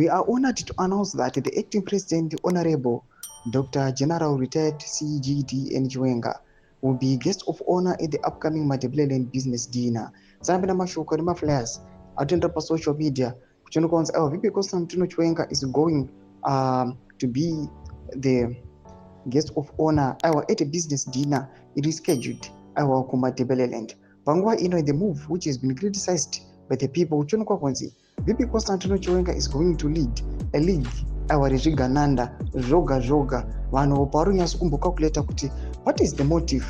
We are honored to announce that the acting president, Honorable Dr. General Retired CGD Chiwenga, will be guest of honor at the upcoming Madebleland Business Dinner. Zambina mashuko ni flyers attend pa social media. Kuchonokons our VP Constantino Chiwenga is going to be the guest of honor at a business dinner. It is scheduled our Madebleland. Pangwa in the move which has been criticized by the people. Kuchonokons VP Constantino Chiwenga is going to lead a league our Zviganandas zoga vanhu parunyasa kumbokalkuleta kuti what is the motive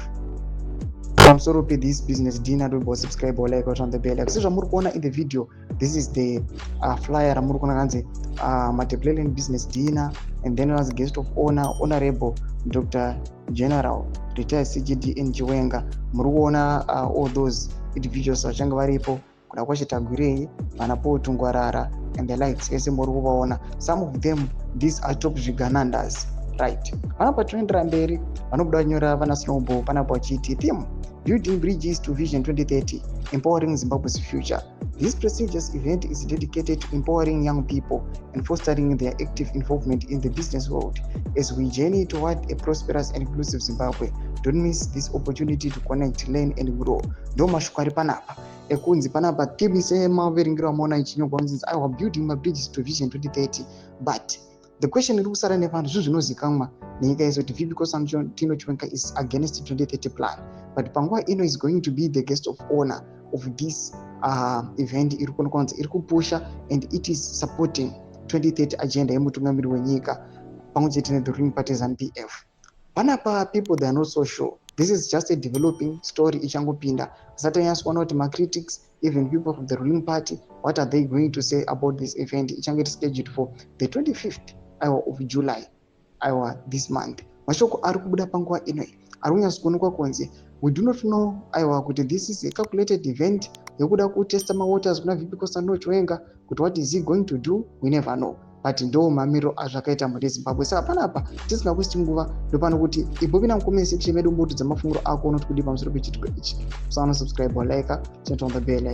pamusoro pe this business dinner. Do subscribe or like or on the bell. Muri kuona in the video, this is the flyer ramuri kuona kanzi Madebleland business dinner, and then as guest of honor Honorable Dr. General Retired CGD Chiwenga. Muri kuona all those individuals vachanga varipo kuna kwachitagwirei vanapo tungwarara and the likes. Ese muri kuvaona some of them, these are top Zviganandas, right? Vanapa toendera mberi vanobuda vanyora vana Snowball panapo vachiti theme building bridges to vision 2030, empowering Zimbabwe's future. This prestigious event is dedicated to empowering young people and fostering their active involvement in the business world as we journey toward a prosperous and inclusive Zimbabwe. Don't miss this opportunity to connect, learn and grow. Ndo mashukari panapa ekunzi panapa tibise maveringiro mona ichinyo kwanzi I was building my bridges to vision 2030, but the question iri kusara nevanhu zvinozikamwa nenyika yesu kuti VP Constantino Chiwenga is against 2030 plan, but panguva ino is going to be the guest of honor of this event. Iri kunokwanza iri kupusha and it is supporting 2030 agenda yemutungamiri wenyika pamwe chete ne the ruling party ZANU-PF. Panapa people they are not so sure. This is just a developing story ichangopinda. Satanyaswana kuti critics, even people from the ruling party, what are they going to say about this event? Ichange scheduled for the 25th of July this month. Mashoko ari kubuda panguva ino ari kunyatsokuonekwa kunzi we do not know kuti this is a calculated event yekuda kutesta waters kuna VP Constantino Chiwenga kuti what is he going to do, we never know, but ndo mamiriro azvakaita muri Zimbabwe. Saka panapa tisina kusti nguva ndopano kuti ibovina mukome section medu mboto dzamafunguro ako unoti kudi pamusoro pechitiko ichi. Subscribe or like, turn on the bell.